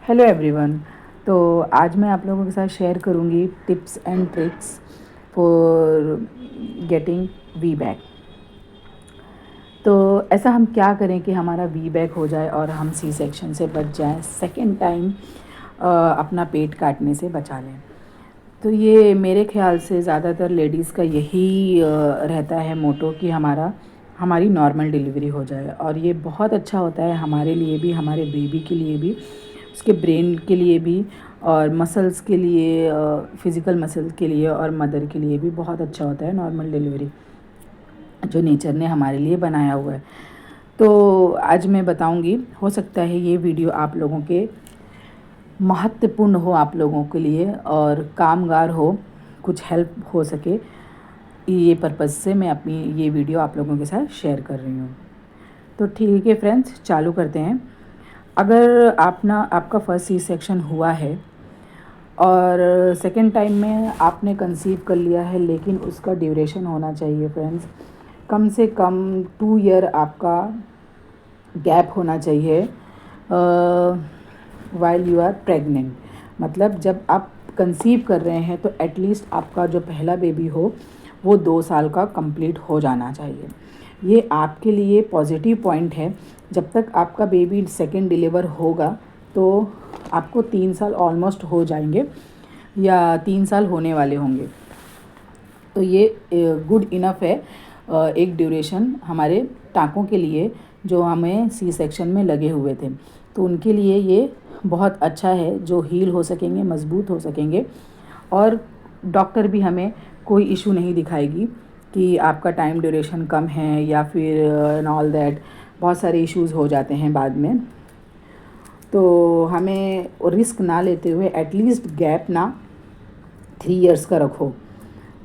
Hello everyone. तो आज मैं आप लोगों के साथ शेयर करूंगी tips and tricks for getting we back. तो ऐसा हम क्या करें कि हमारा वी बैक हो जाए और हम सी सेक्शन से बच जाएं, सेकंड टाइम अपना पेट काटने से बचा लें। तो ये मेरे ख्याल से ज़्यादातर लेडीज़ का यही रहता है मोटो कि हमारी नॉर्मल डिलीवरी हो जाए। और ये बहुत अच्छा होता है हमारे लिए भी, हमारे बेबी के लिए भी, उसके ब्रेन के लिए भी, और मसल्स के लिए, फिज़िकल मसल्स के लिए और मदर के लिए भी बहुत अच्छा होता है नॉर्मल डिलीवरी, जो नेचर ने हमारे लिए बनाया हुआ है। तो आज मैं बताऊंगी, हो सकता है ये वीडियो आप लोगों के महत्वपूर्ण हो, आप लोगों के लिए, और कामगार हो, कुछ हेल्प हो सके, ये पर्पज़ से मैं अपनी ये वीडियो आप लोगों के साथ शेयर कर रही हूँ। तो ठीक है फ्रेंड्स, चालू करते हैं। अगर आपका फर्स्ट सी सेक्शन हुआ है और सेकेंड टाइम में आपने कंसीव कर लिया है, लेकिन उसका ड्यूरेशन होना चाहिए फ्रेंड्स, कम से कम 2 ईयर आपका गैप होना चाहिए वाइल यू आर प्रेग्नेंट। मतलब जब आप कंसीव कर रहे हैं तो एटलीस्ट आपका जो पहला बेबी हो वो 2 साल का कंप्लीट हो जाना चाहिए। ये आपके लिए पॉजिटिव पॉइंट है। जब तक आपका बेबी सेकेंड डिलीवर होगा तो आपको 3 साल ऑलमोस्ट हो जाएंगे, या 3 साल होने वाले होंगे। तो ये गुड इनफ है एक ड्यूरेशन हमारे टाँकों के लिए, जो हमें सी सेक्शन में लगे हुए थे। तो उनके लिए ये बहुत अच्छा है, जो हील हो सकेंगे, मज़बूत हो सकेंगे, और डॉक्टर भी हमें कोई इशू नहीं दिखाएगी कि आपका टाइम ड्यूरेशन कम है या फिर एंड ऑल दैट। बहुत सारे इश्यूज़ हो जाते हैं बाद में। तो हमें रिस्क ना लेते हुए एटलीस्ट गैप ना 3 इयर्स का रखो।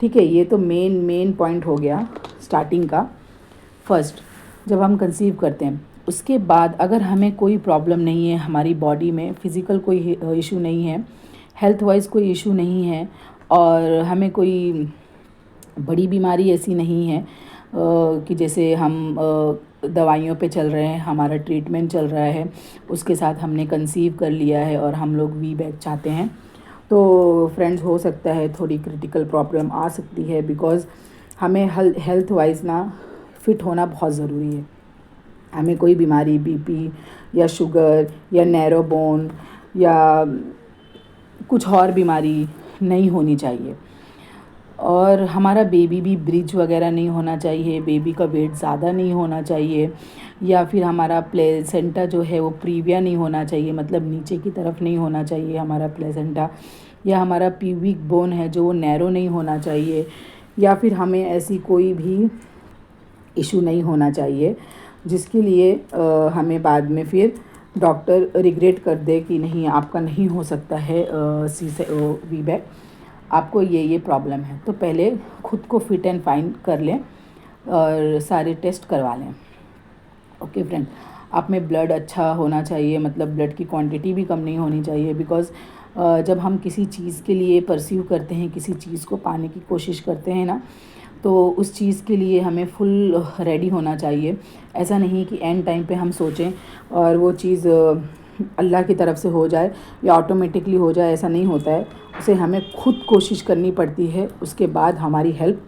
ठीक है, ये तो मेन पॉइंट हो गया स्टार्टिंग का। फर्स्ट, जब हम कंसीव करते हैं उसके बाद अगर हमें कोई प्रॉब्लम नहीं है, हमारी बॉडी में फ़िज़िकल कोई इशू नहीं है, हेल्थ वाइज कोई इशू नहीं है, और हमें कोई बड़ी बीमारी ऐसी नहीं है कि जैसे हम दवाइयों पे चल रहे हैं, हमारा ट्रीटमेंट चल रहा है, उसके साथ हमने कंसीव कर लिया है और हम लोग वी बैक चाहते हैं, तो फ्रेंड्स हो सकता है थोड़ी क्रिटिकल प्रॉब्लम आ सकती है। बिकॉज़ हमें हेल्थ वाइज ना फिट होना बहुत ज़रूरी है। हमें कोई बीमारी, बीपी या शुगर या नैरो बोन या कुछ और बीमारी नहीं होनी चाहिए। और हमारा बेबी भी ब्रिज वगैरह नहीं होना चाहिए, बेबी का वेट ज़्यादा नहीं होना चाहिए, या फिर हमारा प्लेसेंटा जो है वो प्रीविया नहीं होना चाहिए, मतलब नीचे की तरफ नहीं होना चाहिए हमारा प्लेसेंटा, या हमारा प्यूबिक बोन है जो वो नैरो नहीं होना चाहिए, या फिर हमें ऐसी कोई भी इशू नहीं होना चाहिए जिसके लिए हमें बाद में फिर डॉक्टर रिग्रेट कर दे कि नहीं, आपका नहीं हो सकता है सी से वी बैक, आपको ये प्रॉब्लम है। तो पहले खुद को फिट एंड फाइन कर लें और सारे टेस्ट करवा लें। ओके फ्रेंड, आप में ब्लड अच्छा होना चाहिए, मतलब ब्लड की क्वांटिटी भी कम नहीं होनी चाहिए। बिकॉज़ जब हम किसी चीज़ के लिए परस्यू करते हैं, किसी चीज़ को पाने की कोशिश करते हैं ना, तो उस चीज़ के लिए हमें फुल रेडी होना चाहिए। ऐसा नहीं कि एंड टाइम पे हम सोचें और वो चीज़ अल्लाह की तरफ से हो जाए या ऑटोमेटिकली हो जाए, ऐसा नहीं होता है। उसे हमें खुद कोशिश करनी पड़ती है, उसके बाद हमारी हेल्प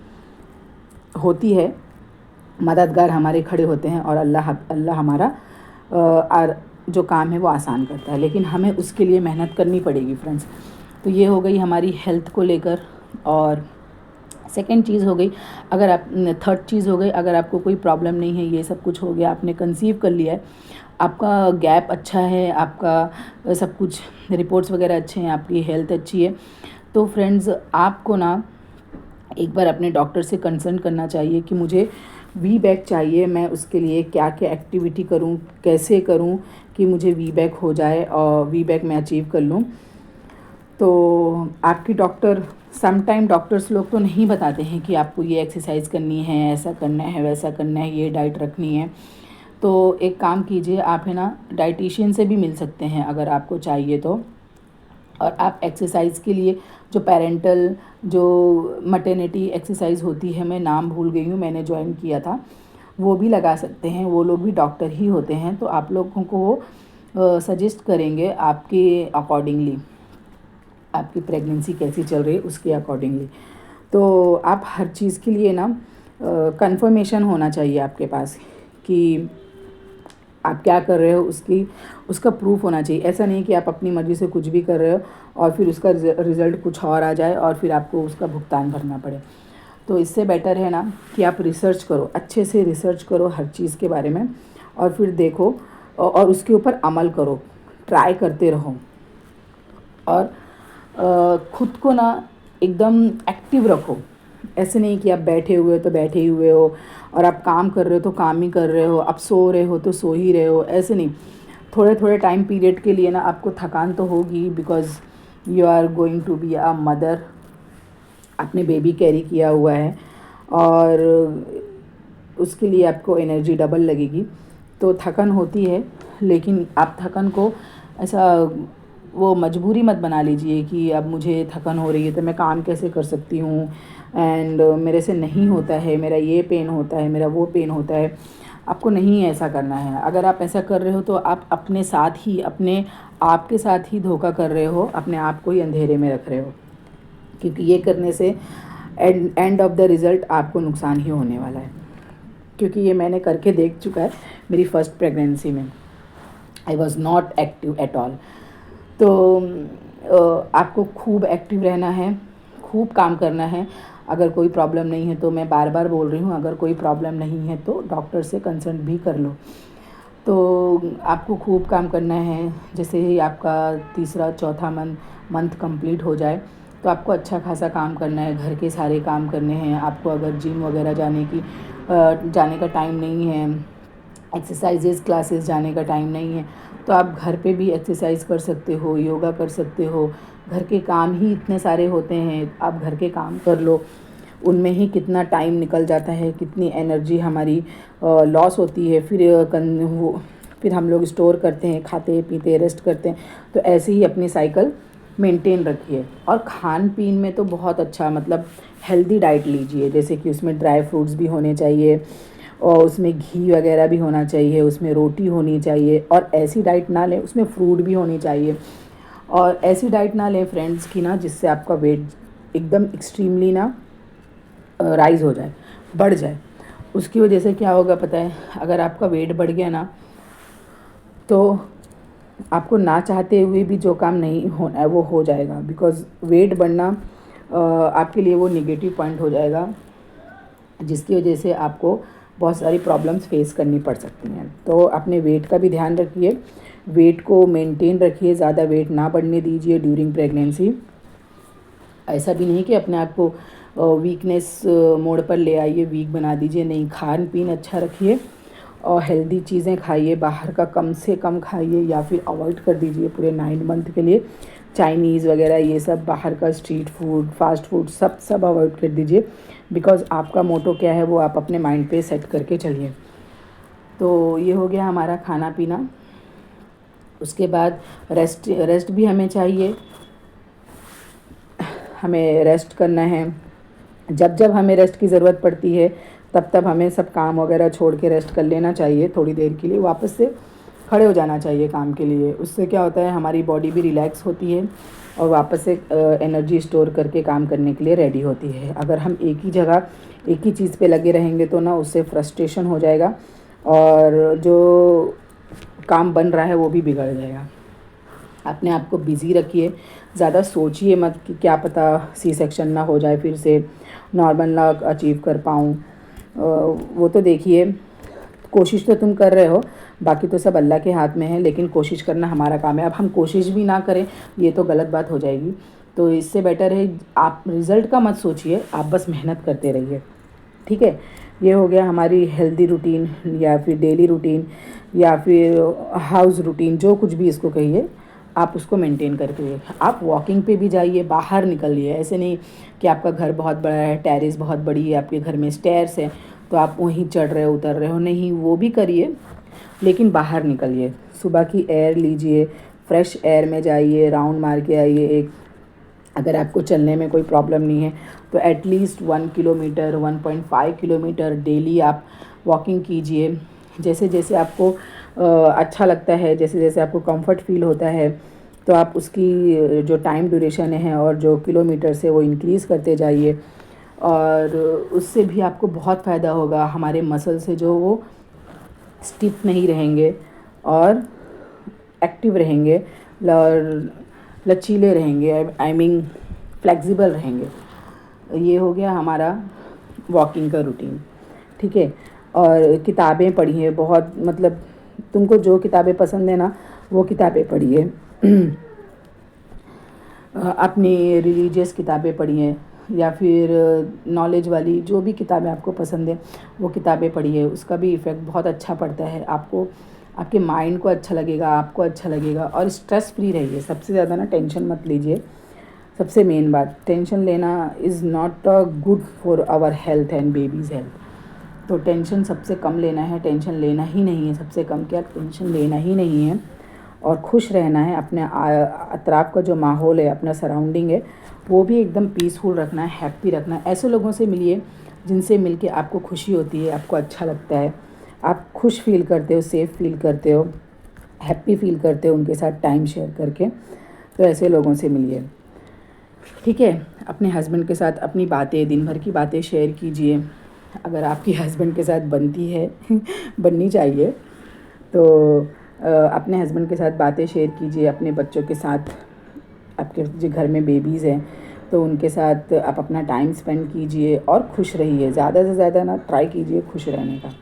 होती है, मददगार हमारे खड़े होते हैं, और अल्लाह हमारा जो काम है वो आसान करता है। लेकिन हमें उसके लिए मेहनत करनी पड़ेगी फ्रेंड्स। तो ये हो गई हमारी हेल्थ को लेकर। और सेकंड चीज़ हो गई, अगर आप थर्ड चीज़ हो गई, अगर आपको कोई प्रॉब्लम नहीं है, ये सब कुछ हो गया, आपने कंसीव कर लिया है, आपका गैप अच्छा है, आपका सब कुछ रिपोर्ट्स वगैरह अच्छे हैं, आपकी हेल्थ अच्छी है, तो फ्रेंड्स आपको ना एक बार अपने डॉक्टर से कंसल्ट करना चाहिए कि मुझे वी बैक चाहिए, मैं उसके लिए क्या क्या एक्टिविटी करूं, कैसे करूं कि मुझे वी बैक हो जाए और वी बैक मैं अचीव कर लूं। तो आपकी डॉक्टर, समटाइम डॉक्टर्स लोग तो नहीं बताते हैं कि आपको ये एक्सरसाइज करनी है, ऐसा करना है, वैसा करना है, ये डाइट रखनी है। तो एक काम कीजिए, आप है ना डाइटिशियन से भी मिल सकते हैं अगर आपको चाहिए तो। और आप एक्सरसाइज के लिए जो पेरेंटल, जो मटर्निटी एक्सरसाइज होती है, मैं नाम भूल गई हूँ, मैंने ज्वाइन किया था, वो भी लगा सकते हैं। वो लोग भी डॉक्टर ही होते हैं, तो आप लोगों को सजेस्ट करेंगे आपके अकॉर्डिंगली, आपकी प्रेगनेंसी कैसी चल रही है उसके अकॉर्डिंगली। तो आप हर चीज़ के लिए ना कंफर्मेशन होना चाहिए आपके पास कि आप क्या कर रहे हो, उसका प्रूफ होना चाहिए। ऐसा नहीं कि आप अपनी मर्ज़ी से कुछ भी कर रहे हो और फिर उसका रिज़ल्ट कुछ और आ जाए और फिर आपको उसका भुगतान भरना पड़े। तो इससे बेटर है ना कि आप रिसर्च करो, अच्छे से रिसर्च करो हर चीज़ के बारे में, और फिर देखो और उसके ऊपर अमल करो, ट्राई करते रहो। और खुद को ना एकदम एक्टिव रखो। ऐसे नहीं कि आप बैठे हुए हो तो बैठे ही हुए हो, और आप काम कर रहे हो तो काम ही कर रहे हो, आप सो रहे हो तो सो ही रहे हो, ऐसे नहीं। थोड़े थोड़े टाइम पीरियड के लिए ना आपको थकान तो होगी, because you are going to be a mother, आपने बेबी कैरी किया हुआ है और उसके लिए आपको एनर्जी डबल लगेगी, तो थकन होती है। लेकिन आप थकन को ऐसा वो मजबूरी मत बना लीजिए कि अब मुझे थकन हो रही है तो मैं काम कैसे कर सकती हूँ, एंड मेरे से नहीं होता है, मेरा ये पेन होता है, मेरा वो पेन होता है। आपको नहीं ऐसा करना है। अगर आप ऐसा कर रहे हो तो आप अपने साथ ही, अपने आप के साथ ही धोखा कर रहे हो, अपने आप को ही अंधेरे में रख रहे हो, क्योंकि ये करने से एंड ऑफ द रिज़ल्ट आपको नुकसान ही होने वाला है। क्योंकि ये मैंने करके देख चुका है मेरी फ़र्स्ट प्रेगनेंसी में। I was not active at all. तो आपको खूब एक्टिव रहना है, खूब काम करना है। अगर कोई प्रॉब्लम नहीं है तो मैं बार बार बोल रही हूँ, अगर कोई प्रॉब्लम नहीं है तो डॉक्टर से कंसल्ट भी कर लो। तो आपको खूब काम करना है। जैसे ही आपका तीसरा चौथा मंथ कंप्लीट हो जाए तो आपको अच्छा खासा काम करना है, घर के सारे काम करने हैं आपको। अगर जिम वगैरह जाने का टाइम नहीं है, एक्सरसाइजेज़ क्लासेस जाने का टाइम नहीं है, तो आप घर पे भी एक्सरसाइज कर सकते हो, योगा कर सकते हो। घर के काम ही इतने सारे होते हैं, आप घर के काम कर लो, उनमें ही कितना टाइम निकल जाता है, कितनी एनर्जी हमारी लॉस होती है। फिर हम लोग स्टोर करते हैं, खाते पीते रेस्ट करते हैं। तो ऐसे ही अपनी साइकिल मेंटेन रखिए। और खान पीन में तो बहुत अच्छा, मतलब हेल्दी डाइट लीजिए, जैसे कि उसमें ड्राई फ्रूट्स भी होने चाहिए और उसमें घी वगैरह भी होना चाहिए, उसमें रोटी होनी चाहिए। और ऐसी डाइट ना लें, उसमें फ्रूट भी होनी चाहिए। और ऐसी डाइट ना लें फ्रेंड्स की ना जिससे आपका वेट एकदम एक्सट्रीमली ना राइज़ हो जाए, बढ़ जाए। उसकी वजह से क्या होगा पता है, अगर आपका वेट बढ़ गया ना तो आपको ना चाहते हुए भी जो काम नहीं होना है वो हो जाएगा। बिकॉज़ वेट बढ़ना आपके लिए वो नेगेटिव पॉइंट हो जाएगा, जिसकी वजह से आपको बहुत सारी प्रॉब्लम्स फेस करनी पड़ सकती हैं। तो अपने वेट का भी ध्यान रखिए, वेट को मेंटेन रखिए, ज़्यादा वेट ना बढ़ने दीजिए ड्यूरिंग प्रेगनेंसी। ऐसा भी नहीं कि अपने आप को वीकनेस मोड पर ले आइए, वीक बना दीजिए, नहीं। खान पीन अच्छा रखिए और हेल्दी चीज़ें खाइए, बाहर का कम से कम खाइए या फिर अवॉइड कर दीजिए पूरे 9 मंथ के लिए। चाइनीज़ वगैरह ये सब, बाहर का स्ट्रीट फूड, फास्ट फूड, सब अवॉइड कर दीजिए। बिकॉज़ आपका मोटो क्या है वो आप अपने माइंड पे सेट करके चलिए। तो ये हो गया हमारा खाना पीना। उसके बाद रेस्ट भी हमें चाहिए, हमें रेस्ट करना है। जब जब हमें रेस्ट की ज़रूरत पड़ती है तब तब हमें सब काम वगैरह छोड़ के रेस्ट कर लेना चाहिए। थोड़ी देर के लिए वापस से खड़े हो जाना चाहिए काम के लिए। उससे क्या होता है, हमारी बॉडी भी रिलैक्स होती है और वापस से एनर्जी स्टोर करके काम करने के लिए रेडी होती है। अगर हम एक ही जगह एक ही चीज़ पे लगे रहेंगे तो ना उससे फ्रस्ट्रेशन हो जाएगा और जो काम बन रहा है वो भी बिगड़ जाएगा। अपने आप को बिज़ी रखिए, ज़्यादा सोचिए मत कि क्या पता सी सेक्शन ना हो जाए, फिर से नॉर्मल ना अचीव कर पाऊँ। वो तो देखिए, कोशिश तो तुम कर रहे हो, बाकी तो सब अल्लाह के हाथ में है, लेकिन कोशिश करना हमारा काम है। अब हम कोशिश भी ना करें ये तो गलत बात हो जाएगी। तो इससे बेटर है आप रिज़ल्ट का मत सोचिए, आप बस मेहनत करते रहिए, ठीक है। ये हो गया हमारी हेल्दी रूटीन या फिर डेली रूटीन या फिर हाउस रूटीन, जो कुछ भी इसको कहिए, आप उसको मेंटेन करके आप वॉकिंग पे भी जाइए, बाहर निकलिए। ऐसे नहीं कि आपका घर बहुत बड़ा है, टेरेस बहुत बड़ी है, आपके घर में स्टेयर्स है तो आप वहीं चढ़ रहे हो उतर रहे हो, नहीं, वो भी करिए, लेकिन बाहर निकलिए, सुबह की एयर लीजिए, फ्रेश एयर में जाइए, राउंड मार के आइए एक। अगर आपको चलने में कोई प्रॉब्लम नहीं है तो एटलीस्ट 1 किलोमीटर 1.5 किलोमीटर डेली आप वॉकिंग कीजिए। जैसे जैसे आपको अच्छा लगता है, जैसे जैसे आपको कंफर्ट फील होता है, तो आप उसकी जो टाइम ड्यूरेशन है और जो किलोमीटर से वो इंक्रीज़ करते जाइए, और उससे भी आपको बहुत फ़ायदा होगा। हमारे मसल से जो वो स्टिफ नहीं रहेंगे और एक्टिव रहेंगे और लचीले रहेंगे, आई मीन फ्लेक्सिबल रहेंगे। ये हो गया हमारा वॉकिंग का रूटीन, ठीक है। और किताबें पढ़िए बहुत, मतलब तुमको जो किताबें पसंद है ना वो किताबें पढ़िए। अपनी रिलीजियस किताबें पढ़िए या फिर नॉलेज वाली जो भी किताबें आपको पसंद है वो किताबें पढ़िए। उसका भी इफ़ेक्ट बहुत अच्छा पड़ता है आपको, आपके माइंड को अच्छा लगेगा, आपको अच्छा लगेगा और स्ट्रेस फ्री रहिए। सबसे ज़्यादा ना टेंशन मत लीजिए। सबसे मेन बात, टेंशन लेना is not good for our health and baby's health. तो टेंशन सबसे कम लेना है, टेंशन लेना ही नहीं है, सबसे कम क्या टेंशन लेना ही नहीं है और खुश रहना है। अपने अतराफ का जो माहौल है, अपना सराउंडिंग है, वो भी एकदम पीसफुल रखना है, हैप्पी रखना है। ऐसे लोगों से मिलिए जिनसे मिलके आपको खुशी होती है, आपको अच्छा लगता है, आप खुश फील करते हो, सेफ़ फील करते हो, हैप्पी फील करते हो उनके साथ टाइम शेयर करके। तो ऐसे लोगों से मिलिए, ठीक है। अपने हस्बैंड के साथ अपनी बातें, दिन भर की बातें शेयर कीजिए। अगर आपकी हस्बैंड के साथ बनती है बननी चाहिए तो अपने हस्बैंड के साथ बातें शेयर कीजिए। अपने बच्चों के साथ, आपके जो घर में बेबीज़ हैं तो उनके साथ आप अपना टाइम स्पेंड कीजिए और खुश रहिए। ज़्यादा से ज़्यादा ना ट्राई कीजिए खुश रहने का।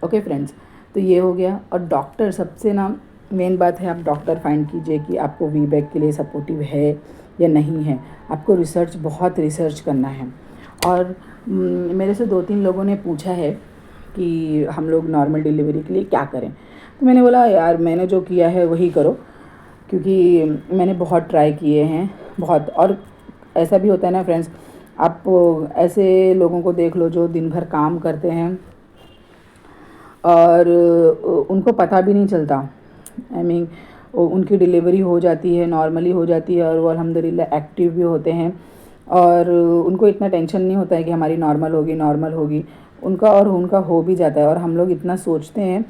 ओके फ्रेंड्स, तो ये हो गया। और डॉक्टर सबसे ना मेन बात है, आप डॉक्टर फाइंड कीजिए कि आपको वीबैक के लिए सपोर्टिव है या नहीं है। आपको रिसर्च, बहुत रिसर्च करना है। और मेरे से 2-3 लोगों ने पूछा है कि हम लोग नॉर्मल डिलीवरी के लिए क्या करें। तो मैंने बोला यार मैंने जो किया है वही करो, क्योंकि मैंने बहुत ट्राई किए हैं बहुत। और ऐसा भी होता है ना फ्रेंड्स, आप ऐसे लोगों को देख लो जो दिन भर काम करते हैं और उनको पता भी नहीं चलता, आई मीन उनकी डिलीवरी हो जाती है, नॉर्मली हो जाती है और वो अल्हम्दुलिल्लाह एक्टिव भी होते हैं और उनको इतना टेंशन नहीं होता है कि हमारी नॉर्मल होगी उनका हो भी जाता है। और हम लोग इतना सोचते हैं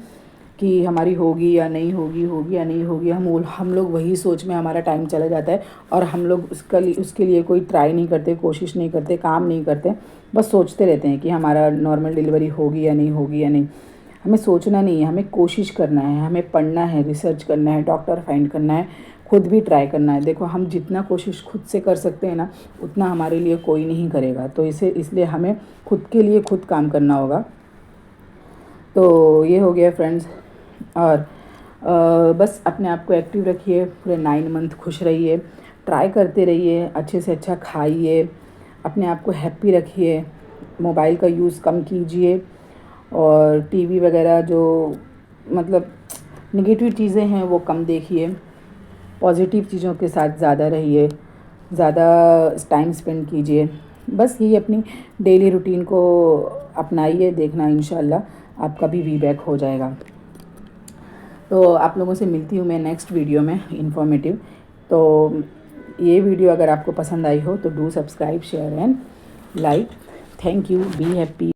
कि हमारी होगी या नहीं होगी, हम लोग वही सोच में हमारा टाइम चला जाता है और हम लोग उसके लिए कोई ट्राई नहीं करते, कोशिश नहीं करते, काम नहीं करते, बस सोचते रहते हैं कि हमारा नॉर्मल डिलीवरी होगी या नहीं। हमें सोचना नहीं है, हमें कोशिश करना है, हमें पढ़ना है, रिसर्च करना है, डॉक्टर फाइंड करना है, खुद भी ट्राई करना है। देखो हम जितना कोशिश खुद से कर सकते हैं ना उतना हमारे लिए कोई नहीं करेगा। तो इसलिए हमें खुद के लिए खुद काम करना होगा। तो ये हो गया फ्रेंड्स। और बस अपने आप को एक्टिव रखिए, पूरे 9 मंथ खुश रहिए, ट्राई करते रहिए, अच्छे से अच्छा खाइए, अपने आप को हैप्पी रखिए, मोबाइल का यूज़ कम कीजिए और टीवी वगैरह जो मतलब नेगेटिव चीज़ें हैं वो कम देखिए, पॉजिटिव चीज़ों के साथ ज़्यादा रहिए, ज़्यादा टाइम स्पेंड कीजिए। बस यही अपनी डेली रूटीन को अपनाइए, देखना इंशाल्लाह आपका भी वीबैक हो जाएगा। तो आप लोगों से मिलती हूँ मैं नेक्स्ट वीडियो में इन्फॉर्मेटिव। तो ये वीडियो अगर आपको पसंद आई हो तो do subscribe, share and like. Thank you, be happy.